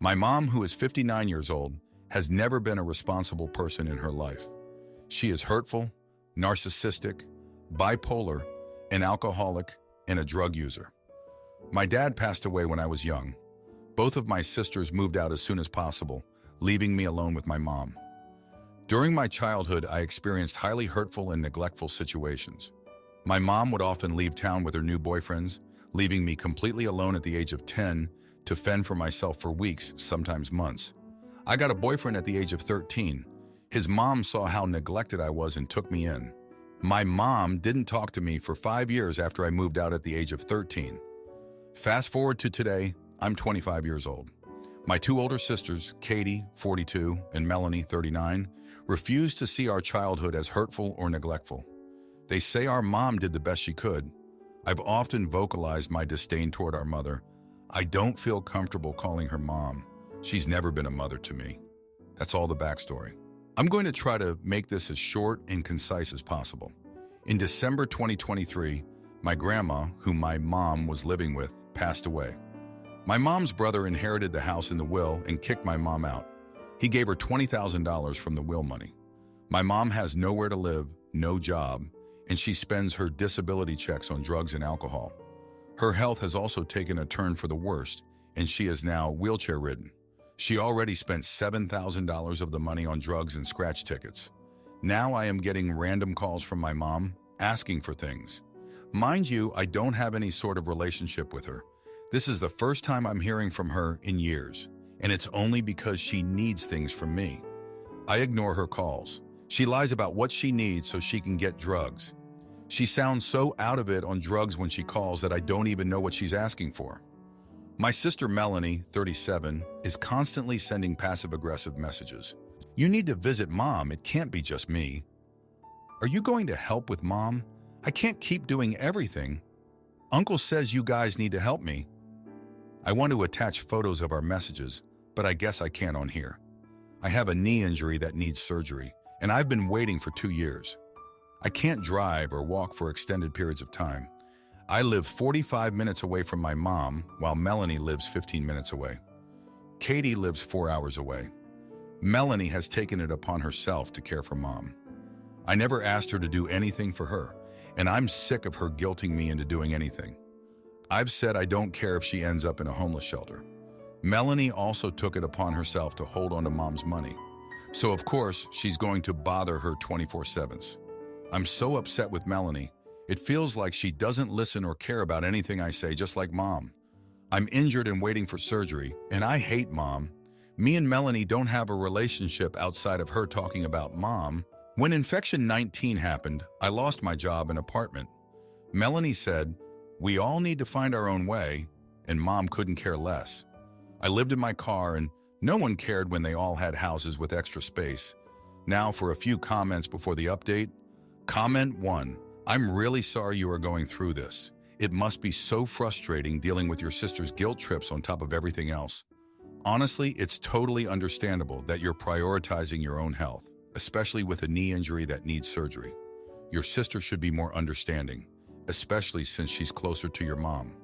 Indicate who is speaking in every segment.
Speaker 1: My mom, who is 59 years old, has never been a responsible person in her life. She is hurtful, narcissistic, bipolar, an alcoholic, and a drug user. My dad passed away when I was young. Both of my sisters moved out as soon as possible, leaving me alone with my mom. During my childhood, I experienced highly hurtful and neglectful situations. My mom would often leave town with her new boyfriends, leaving me completely alone at the age of 10 to fend for myself for weeks, sometimes months. I got a boyfriend at the age of 13. His mom saw how neglected I was and took me in. My mom didn't talk to me for 5 years after I moved out at the age of 13. Fast forward to today, I'm 25 years old. My two older sisters, Katie, 42, and Melanie, 39, refuse to see our childhood as hurtful or neglectful. They say our mom did the best she could. I've often vocalized my disdain toward our mother. I don't feel comfortable calling her mom. She's never been a mother to me. That's all the backstory. I'm going to try to make this as short and concise as possible. In December 2023, my grandma, whom my mom was living with, passed away. My mom's brother inherited the house in the will and kicked my mom out. He gave her $20,000 from the will money. My mom has nowhere to live, no job, and she spends her disability checks on drugs and alcohol. Her health has also taken a turn for the worst, and she is now wheelchair-ridden. She already spent $7,000 of the money on drugs and scratch tickets. Now I am getting random calls from my mom, asking for things. Mind you, I don't have any sort of relationship with her. This is the first time I'm hearing from her in years, and it's only because she needs things from me. I ignore her calls. She lies about what she needs so she can get drugs. She sounds so out of it on drugs when she calls that I don't even know what she's asking for. My sister Melanie, 37, is constantly sending passive-aggressive messages. You need to visit mom, it can't be just me. Are you going to help with mom? I can't keep doing everything. Uncle says you guys need to help me. I want to attach photos of our messages, but I guess I can't on here. I have a knee injury that needs surgery, and I've been waiting for 2 years. I can't drive or walk for extended periods of time. I live 45 minutes away from my mom, while Melanie lives 15 minutes away. Katie lives 4 hours away. Melanie has taken it upon herself to care for mom. I never asked her to do anything for her, and I'm sick of her guilting me into doing anything. I've said I don't care if she ends up in a homeless shelter. Melanie also took it upon herself to hold on to mom's money. So of course, she's going to bother her 24/7. I'm so upset with Melanie. It feels like she doesn't listen or care about anything I say, just like mom. I'm injured and waiting for surgery, and I hate mom. Me and Melanie don't have a relationship outside of her talking about mom. When infection 19 happened, I lost my job and apartment. Melanie said, "We all need to find our own way," and mom couldn't care less. I lived in my car and no one cared when they all had houses with extra space. Now for a few comments before the update. Comment 1. I'm really sorry you are going through this. It must be so frustrating dealing with your sister's guilt trips on top of everything else. Honestly, it's totally understandable that you're prioritizing your own health, especially with a knee injury that needs surgery. Your sister should be more understanding, especially since she's closer to your mom.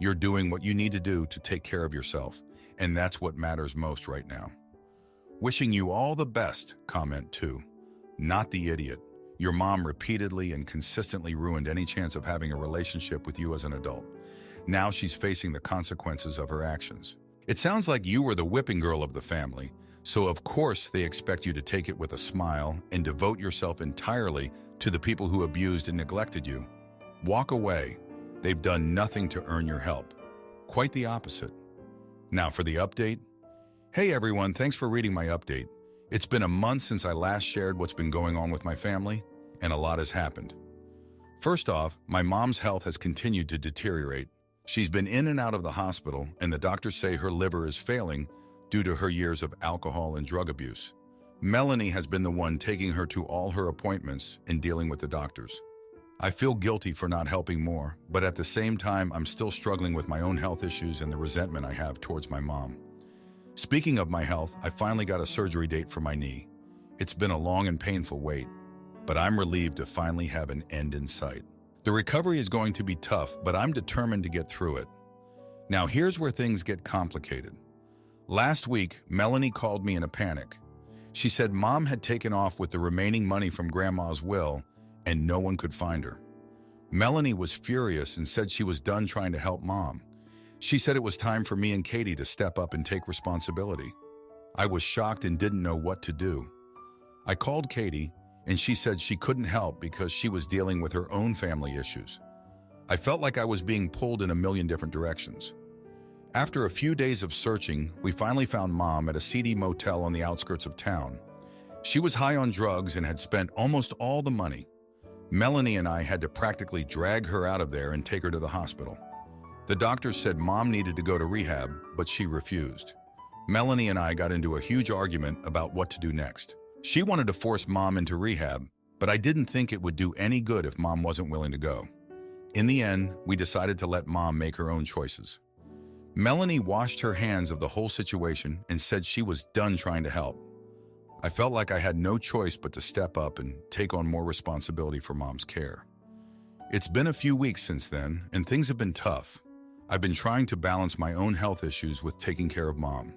Speaker 1: You're doing what you need to do to take care of yourself, and that's what matters most right now. Wishing you all the best, comment 2. Not the idiot. Your mom repeatedly and consistently ruined any chance of having a relationship with you as an adult. Now she's facing the consequences of her actions. It sounds like you were the whipping girl of the family, so of course they expect you to take it with a smile and devote yourself entirely to the people who abused and neglected you. Walk away. They've done nothing to earn your help. Quite the opposite. Now for the update. Hey everyone, thanks for reading my update. It's been a month since I last shared what's been going on with my family, and a lot has happened. First off, my mom's health has continued to deteriorate. She's been in and out of the hospital, and the doctors say her liver is failing due to her years of alcohol and drug abuse. Melanie has been the one taking her to all her appointments and dealing with the doctors. I feel guilty for not helping more, but at the same time, I'm still struggling with my own health issues and the resentment I have towards my mom. Speaking of my health, I finally got a surgery date for my knee. It's been a long and painful wait, but I'm relieved to finally have an end in sight. The recovery is going to be tough, but I'm determined to get through it. Now here's where things get complicated. Last week, Melanie called me in a panic. She said Mom had taken off with the remaining money from Grandma's will and no one could find her. Melanie was furious and said she was done trying to help Mom. She said it was time for me and Katie to step up and take responsibility. I was shocked and didn't know what to do. I called Katie and she said she couldn't help because she was dealing with her own family issues. I felt like I was being pulled in a million different directions. After a few days of searching, we finally found Mom at a seedy motel on the outskirts of town. She was high on drugs and had spent almost all the money. Melanie and I had to practically drag her out of there and take her to the hospital. The doctors said Mom needed to go to rehab, but she refused. Melanie and I got into a huge argument about what to do next. She wanted to force Mom into rehab, but I didn't think it would do any good if Mom wasn't willing to go. In the end, we decided to let Mom make her own choices. Melanie washed her hands of the whole situation and said she was done trying to help. I felt like I had no choice but to step up and take on more responsibility for Mom's care. It's been a few weeks since then, and things have been tough. I've been trying to balance my own health issues with taking care of Mom.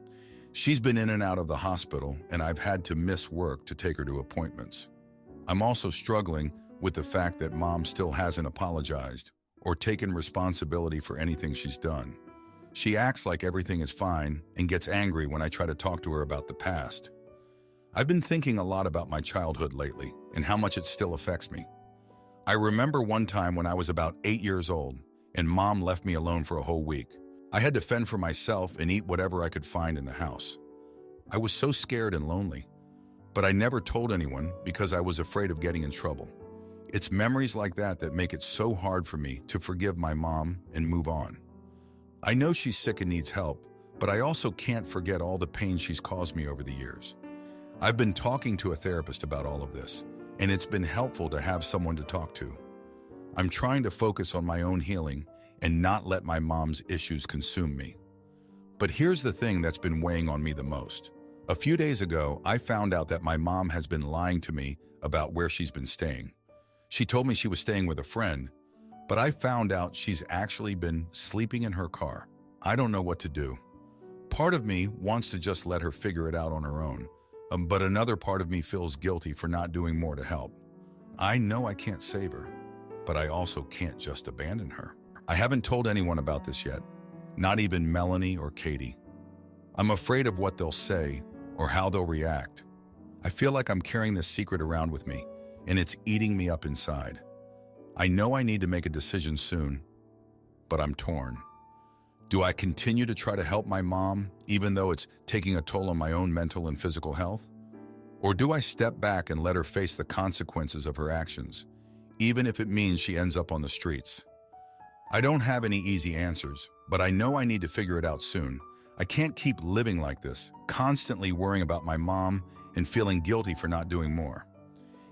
Speaker 1: She's been in and out of the hospital, and I've had to miss work to take her to appointments. I'm also struggling with the fact that Mom still hasn't apologized or taken responsibility for anything she's done. She acts like everything is fine and gets angry when I try to talk to her about the past. I've been thinking a lot about my childhood lately and how much it still affects me. I remember one time when I was about 8 years old and Mom left me alone for a whole week. I had to fend for myself and eat whatever I could find in the house. I was so scared and lonely, but I never told anyone because I was afraid of getting in trouble. It's memories like that that make it so hard for me to forgive my mom and move on. I know she's sick and needs help, but I also can't forget all the pain she's caused me over the years. I've been talking to a therapist about all of this, and it's been helpful to have someone to talk to. I'm trying to focus on my own healing and not let my mom's issues consume me. But here's the thing that's been weighing on me the most. A few days ago, I found out that my mom has been lying to me about where she's been staying. She told me she was staying with a friend, but I found out she's actually been sleeping in her car. I don't know what to do. Part of me wants to just let her figure it out on her own, but another part of me feels guilty for not doing more to help. I know I can't save her, but I also can't just abandon her. I haven't told anyone about this yet, not even Melanie or Katie. I'm afraid of what they'll say or how they'll react. I feel like I'm carrying this secret around with me, and it's eating me up inside. I know I need to make a decision soon, but I'm torn. Do I continue to try to help my mom, even though it's taking a toll on my own mental and physical health? Or do I step back and let her face the consequences of her actions, even if it means she ends up on the streets? I don't have any easy answers, but I know I need to figure it out soon. I can't keep living like this, constantly worrying about my mom and feeling guilty for not doing more.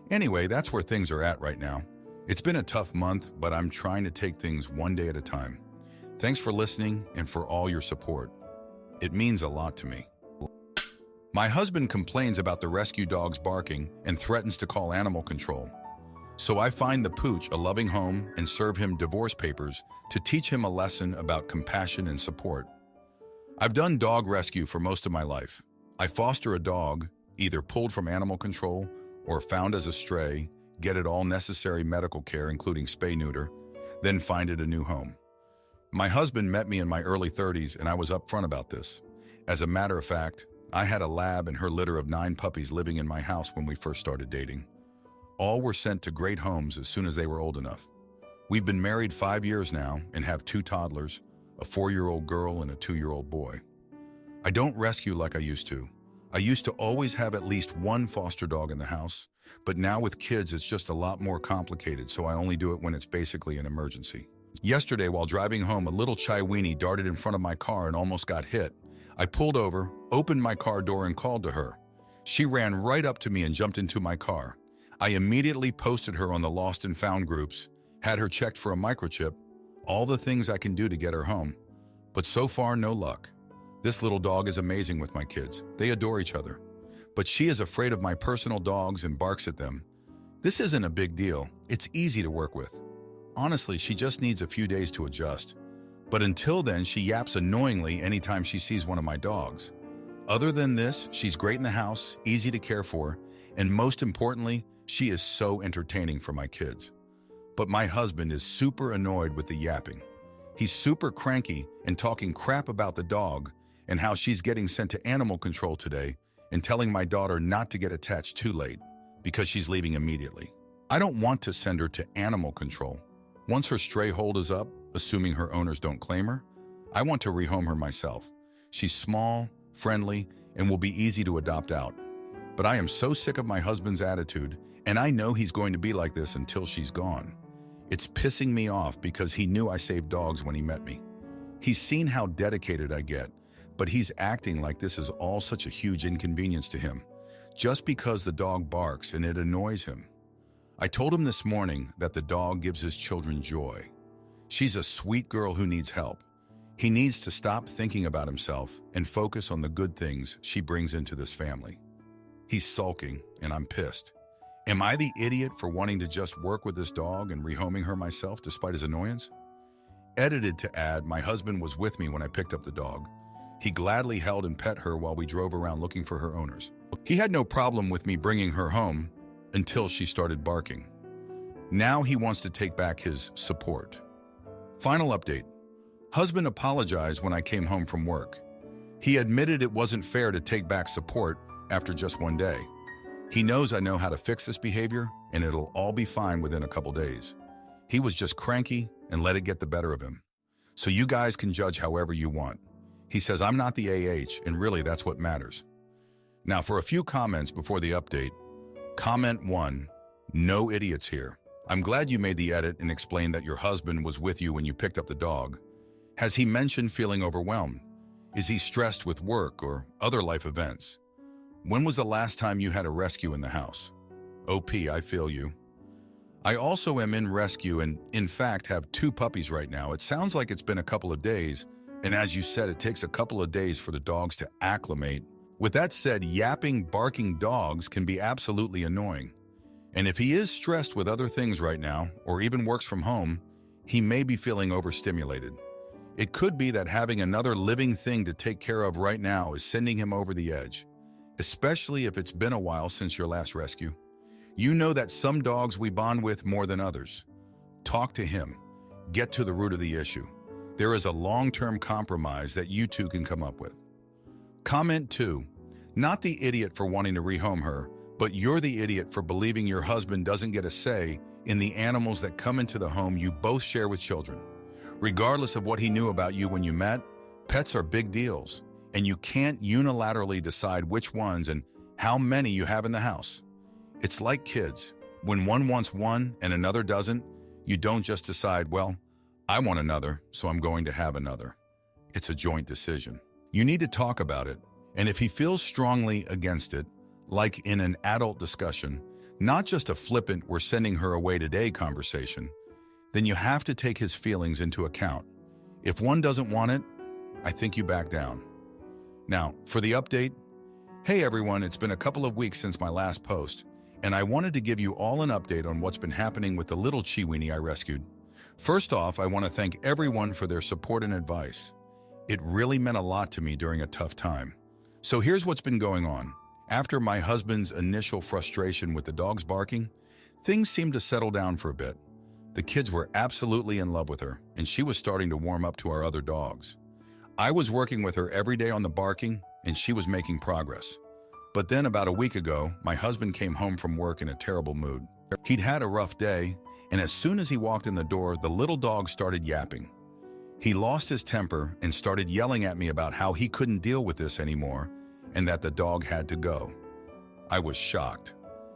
Speaker 1: Anyway, that's where things are at right now. It's been a tough month, but I'm trying to take things one day at a time. Thanks for listening and for all your support. It means a lot to me. My husband complains about the rescue dogs barking and threatens to call animal control. So I find the pooch a loving home and serve him divorce papers to teach him a lesson about compassion and support. I've done dog rescue for most of my life. I foster a dog, either pulled from animal control or found as a stray, get it all necessary medical care including spay-neuter, then find it a new home. My husband met me in my early 30s and I was upfront about this. As a matter of fact, I had a lab and her litter of 9 puppies living in my house when we first started dating. All were sent to great homes as soon as they were old enough. We've been married 5 years now and have 2 toddlers, a 4-year-old girl and a 2-year-old boy. I don't rescue like I used to. I used to always have at least one foster dog in the house, but now with kids it's just a lot more complicated, so I only do it when it's basically an emergency. Yesterday, while driving home, a little Chiweenie darted in front of my car and almost got hit. I pulled over, opened my car door and called to her. She ran right up to me and jumped into my car. I immediately posted her on the Lost and Found groups, had her checked for a microchip, all the things I can do to get her home. But so far, no luck. This little dog is amazing with my kids. They adore each other. But she is afraid of my personal dogs and barks at them. This isn't a big deal. It's easy to work with. Honestly, she just needs a few days to adjust. But until then, she yaps annoyingly anytime she sees one of my dogs. Other than this, she's great in the house, easy to care for, and most importantly, she is so entertaining for my kids. But my husband is super annoyed with the yapping. He's super cranky and talking crap about the dog and how she's getting sent to animal control today and telling my daughter not to get attached too late because she's leaving immediately. I don't want to send her to animal control. Once her stray hold is up, assuming her owners don't claim her, I want to rehome her myself. She's small, friendly, and will be easy to adopt out. But I am so sick of my husband's attitude, and I know he's going to be like this until she's gone. It's pissing me off because he knew I saved dogs when he met me. He's seen how dedicated I get, but he's acting like this is all such a huge inconvenience to him, just because the dog barks and it annoys him. I told him this morning that the dog gives his children joy. She's a sweet girl who needs help. He needs to stop thinking about himself and focus on the good things she brings into this family. He's sulking, and I'm pissed. Am I the idiot for wanting to just work with this dog and rehoming her myself despite his annoyance? Edited to add, my husband was with me when I picked up the dog. He gladly held and pet her while we drove around looking for her owners. He had no problem with me bringing her home until she started barking. Now he wants to take back his support. Final update. Husband apologized when I came home from work. He admitted it wasn't fair to take back support after just one day. He knows I know how to fix this behavior, and it'll all be fine within a couple days. He was just cranky and let it get the better of him. So you guys can judge however you want. He says I'm not the AH, and really that's what matters. Now for a few comments before the update. Comment 1, no idiots here. I'm glad you made the edit and explained that your husband was with you when you picked up the dog. Has he mentioned feeling overwhelmed? Is he stressed with work or other life events? When was the last time you had a rescue in the house? OP, I feel you. I also am in rescue and, in fact, have 2 puppies right now. It sounds like it's been a couple of days, and as you said, it takes a couple of days for the dogs to acclimate. With that said, yapping, barking dogs can be absolutely annoying. And if he is stressed with other things right now, or even works from home, he may be feeling overstimulated. It could be that having another living thing to take care of right now is sending him over the edge, especially if it's been a while since your last rescue. You know that some dogs we bond with more than others. Talk to him. Get to the root of the issue. There is a long-term compromise that you two can come up with. Comment 2. Not the idiot for wanting to rehome her, but you're the idiot for believing your husband doesn't get a say in the animals that come into the home you both share with children. Regardless of what he knew about you when you met, pets are big deals, and you can't unilaterally decide which ones and how many you have in the house. It's like kids. When one wants one and another doesn't, you don't just decide, well, I want another, so I'm going to have another. It's a joint decision. You need to talk about it, and if he feels strongly against it, like in an adult discussion, not just a flippant "we're sending her away today" conversation, then you have to take his feelings into account. If one doesn't want it, I think you back down. Now, for the update. Hey everyone, it's been a couple of weeks since my last post, and I wanted to give you all an update on what's been happening with the little Chiweenie I rescued. First off, I want to thank everyone for their support and advice. It really meant a lot to me during a tough time. So here's what's been going on. After my husband's initial frustration with the dogs barking, things seemed to settle down for a bit. The kids were absolutely in love with her, and she was starting to warm up to our other dogs. I was working with her every day on the barking, and she was making progress. But then about a week ago, my husband came home from work in a terrible mood. He'd had a rough day, and as soon as he walked in the door, the little dog started yapping. He lost his temper and started yelling at me about how he couldn't deal with this anymore and that the dog had to go. I was shocked.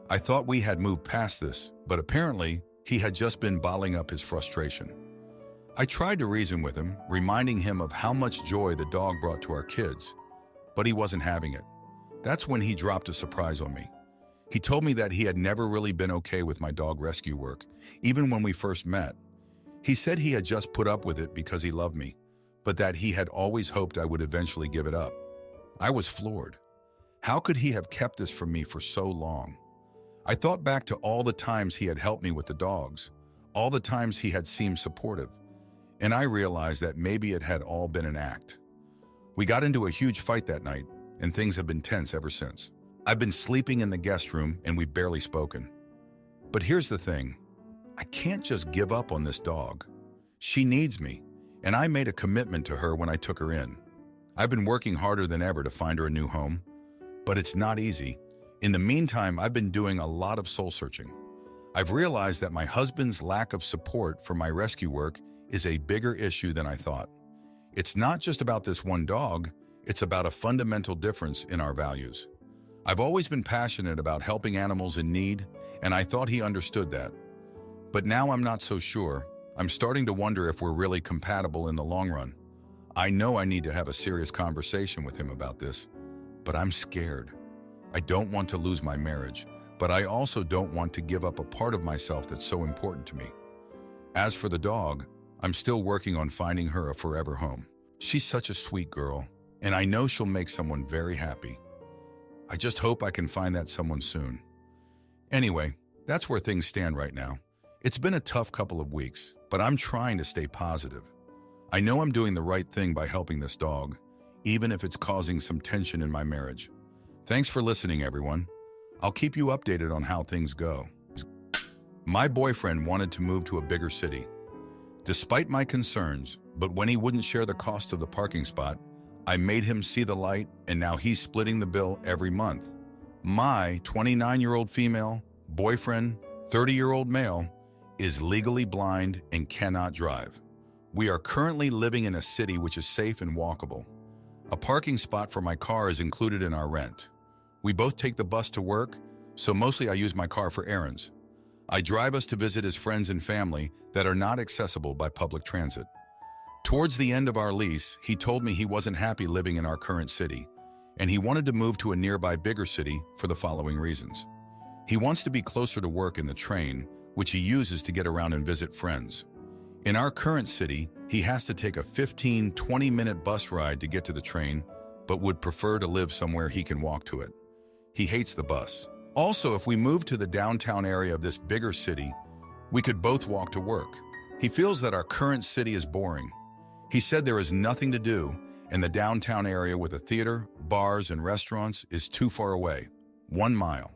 Speaker 1: I thought we had moved past this, but apparently he had just been bottling up his frustration. I tried to reason with him, reminding him of how much joy the dog brought to our kids, but he wasn't having it. That's when he dropped a surprise on me. He told me that he had never really been okay with my dog rescue work, even when we first met. He said he had just put up with it because he loved me, but that he had always hoped I would eventually give it up. I was floored. How could he have kept this from me for so long? I thought back to all the times he had helped me with the dogs, all the times he had seemed supportive, and I realized that maybe it had all been an act. We got into a huge fight that night, and things have been tense ever since. I've been sleeping in the guest room and we've barely spoken. But here's the thing. I can't just give up on this dog. She needs me, and I made a commitment to her when I took her in. I've been working harder than ever to find her a new home, but it's not easy. In the meantime, I've been doing a lot of soul searching. I've realized that my husband's lack of support for my rescue work is a bigger issue than I thought. It's not just about this one dog, it's about a fundamental difference in our values. I've always been passionate about helping animals in need, and I thought he understood that. But now I'm not so sure. I'm starting to wonder if we're really compatible in the long run. I know I need to have a serious conversation with him about this, but I'm scared. I don't want to lose my marriage, but I also don't want to give up a part of myself that's so important to me. As for the dog, I'm still working on finding her a forever home. She's such a sweet girl, and I know she'll make someone very happy. I just hope I can find that someone soon. Anyway, that's where things stand right now. It's been a tough couple of weeks, but I'm trying to stay positive. I know I'm doing the right thing by helping this dog, even if it's causing some tension in my marriage. Thanks for listening, everyone. I'll keep you updated on how things go. My boyfriend wanted to move to a bigger city. Despite my concerns, but when he wouldn't share the cost of the parking spot, I made him see the light, and now he's splitting the bill every month. My 29-year-old female, boyfriend, 30-year-old male, is legally blind and cannot drive. We are currently living in a city which is safe and walkable. A parking spot for my car is included in our rent. We both take the bus to work, so mostly I use my car for errands. I drive us to visit his friends and family that are not accessible by public transit. Towards the end of our lease, he told me he wasn't happy living in our current city, and he wanted to move to a nearby bigger city for the following reasons. He wants to be closer to work in the train, which he uses to get around and visit friends. In our current city, he has to take a 15-20-minute bus ride to get to the train, but would prefer to live somewhere he can walk to it. He hates the bus. Also, if we move to the downtown area of this bigger city, we could both walk to work. He feels that our current city is boring. He said there is nothing to do, and the downtown area with a theater, bars, and restaurants is too far away, 1 mile.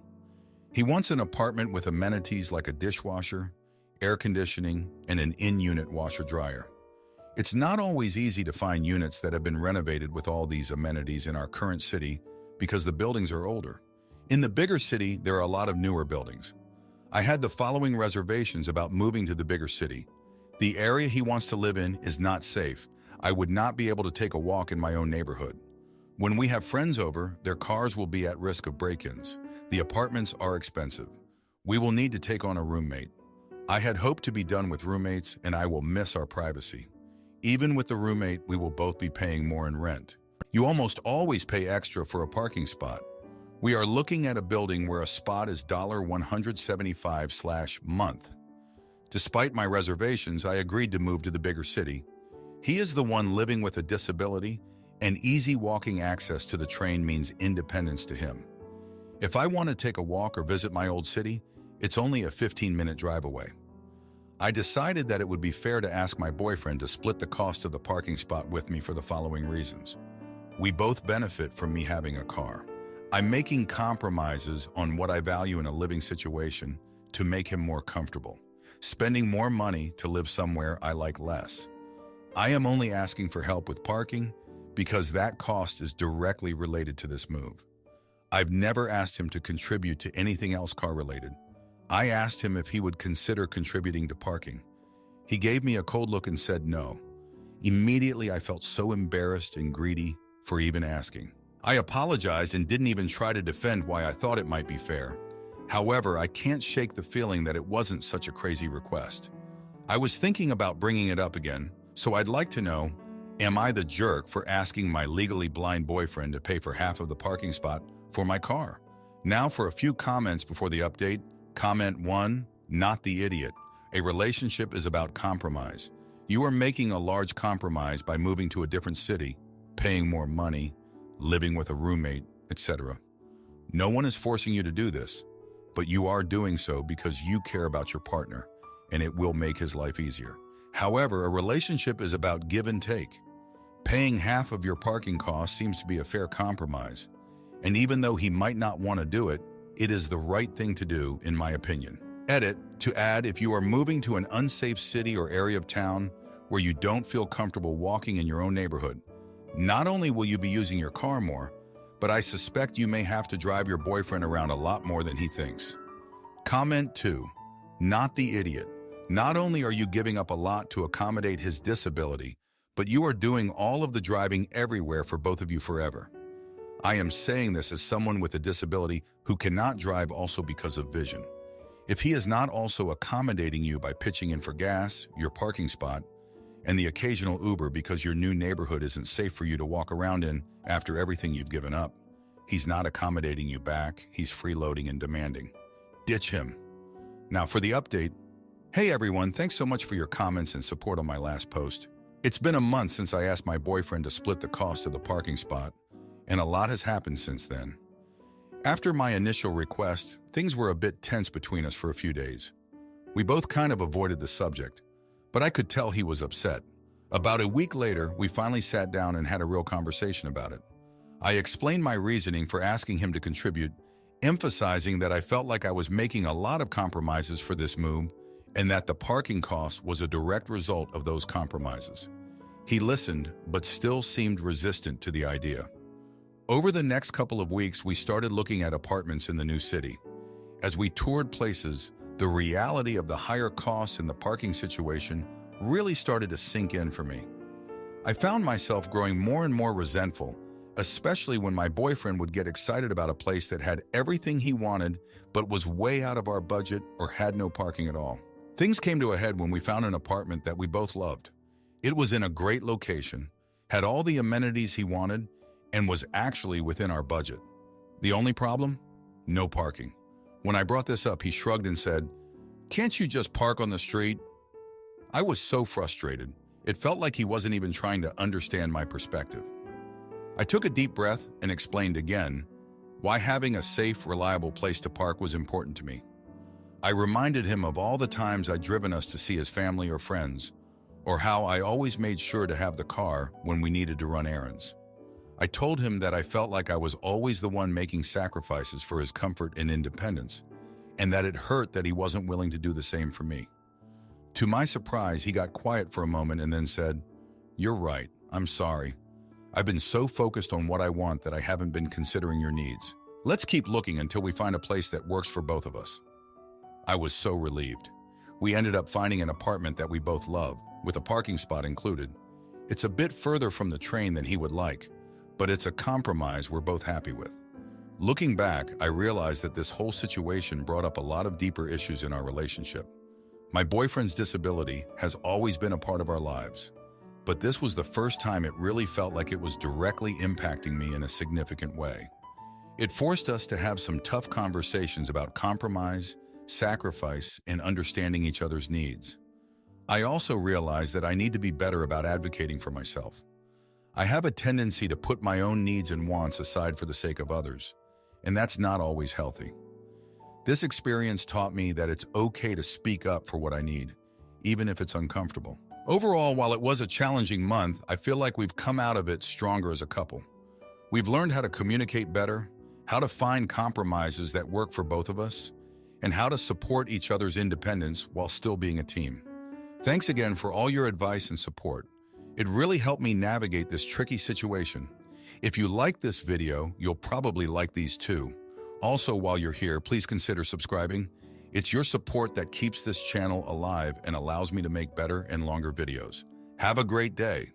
Speaker 1: He wants an apartment with amenities like a dishwasher, air conditioning, and an in-unit washer-dryer. It's not always easy to find units that have been renovated with all these amenities in our current city because the buildings are older. In the bigger city, there are a lot of newer buildings. I had the following reservations about moving to the bigger city. The area he wants to live in is not safe. I would not be able to take a walk in my own neighborhood. When we have friends over, their cars will be at risk of break-ins. The apartments are expensive. We will need to take on a roommate. I had hoped to be done with roommates, and I will miss our privacy. Even with the roommate, we will both be paying more in rent. You almost always pay extra for a parking spot. We are looking at a building where a spot is $175/month. Despite my reservations, I agreed to move to the bigger city. He is the one living with a disability, and easy walking access to the train means independence to him. If I want to take a walk or visit my old city, it's only a 15-minute drive away. I decided that it would be fair to ask my boyfriend to split the cost of the parking spot with me for the following reasons. We both benefit from me having a car. I'm making compromises on what I value in a living situation to make him more comfortable, spending more money to live somewhere I like less. I am only asking for help with parking because that cost is directly related to this move. I've never asked him to contribute to anything else car-related. I asked him if he would consider contributing to parking. He gave me a cold look and said no. Immediately, I felt so embarrassed and greedy for even asking. I apologized and didn't even try to defend why I thought it might be fair. However, I can't shake the feeling that it wasn't such a crazy request. I was thinking about bringing it up again, so I'd like to know, am I the jerk for asking my legally blind boyfriend to pay for half of the parking spot for my car? Now for a few comments before the update. Comment 1, not the idiot. A relationship is about compromise. You are making a large compromise by moving to a different city, paying more money, living with a roommate, etc. No one is forcing you to do this, but you are doing so because you care about your partner, and it will make his life easier. However, a relationship is about give and take. Paying half of your parking costs seems to be a fair compromise, And even though he might not want to do it, it is the right thing to do, in my opinion. Edit, to add, if you are moving to an unsafe city or area of town where you don't feel comfortable walking in your own neighborhood, not only will you be using your car more, but I suspect you may have to drive your boyfriend around a lot more than he thinks. Comment 2. Not the idiot. Not only are you giving up a lot to accommodate his disability, but you are doing all of the driving everywhere for both of you forever. I am saying this as someone with a disability who cannot drive also because of vision. If he is not also accommodating you by pitching in for gas, your parking spot, and the occasional Uber because your new neighborhood isn't safe for you to walk around in after everything you've given up, he's not accommodating you back, he's freeloading and demanding. Ditch him. Now for the update. Hey everyone, thanks so much for your comments and support on my last post. It's been a month since I asked my boyfriend to split the cost of the parking spot, and a lot has happened since then. After my initial request, things were a bit tense between us for a few days. We both kind of avoided the subject, but I could tell he was upset. About a week later, we finally sat down and had a real conversation about it. I explained my reasoning for asking him to contribute, emphasizing that I felt like I was making a lot of compromises for this move and that the parking cost was a direct result of those compromises. He listened, but still seemed resistant to the idea. Over the next couple of weeks, we started looking at apartments in the new city. As we toured places, the reality of the higher costs and the parking situation really started to sink in for me. I found myself growing more and more resentful, especially when my boyfriend would get excited about a place that had everything he wanted but was way out of our budget or had no parking at all. Things came to a head when we found an apartment that we both loved. It was in a great location, had all the amenities he wanted, and was actually within our budget. The only problem? No parking. When I brought this up, he shrugged and said, "Can't you just park on the street?" I was so frustrated. It felt like he wasn't even trying to understand my perspective. I took a deep breath and explained again why having a safe, reliable place to park was important to me. I reminded him of all the times I'd driven us to see his family or friends, or how I always made sure to have the car when we needed to run errands. I told him that I felt like I was always the one making sacrifices for his comfort and independence, and that it hurt that he wasn't willing to do the same for me. To my surprise, he got quiet for a moment and then said, "You're right, I'm sorry. I've been so focused on what I want that I haven't been considering your needs. Let's keep looking until we find a place that works for both of us." I was so relieved. We ended up finding an apartment that we both love, with a parking spot included. It's a bit further from the train than he would like, but it's a compromise we're both happy with. Looking back, I realized that this whole situation brought up a lot of deeper issues in our relationship. My boyfriend's disability has always been a part of our lives, but this was the first time it really felt like it was directly impacting me in a significant way. It forced us to have some tough conversations about compromise, sacrifice, and understanding each other's needs. I also realized that I need to be better about advocating for myself. I have a tendency to put my own needs and wants aside for the sake of others, and that's not always healthy. This experience taught me that it's okay to speak up for what I need, even if it's uncomfortable. Overall, while it was a challenging month, I feel like we've come out of it stronger as a couple. We've learned how to communicate better, how to find compromises that work for both of us, and how to support each other's independence while still being a team. Thanks again for all your advice and support. It really helped me navigate this tricky situation. If you like this video, you'll probably like these too. Also, while you're here, please consider subscribing. It's your support that keeps this channel alive and allows me to make better and longer videos. Have a great day.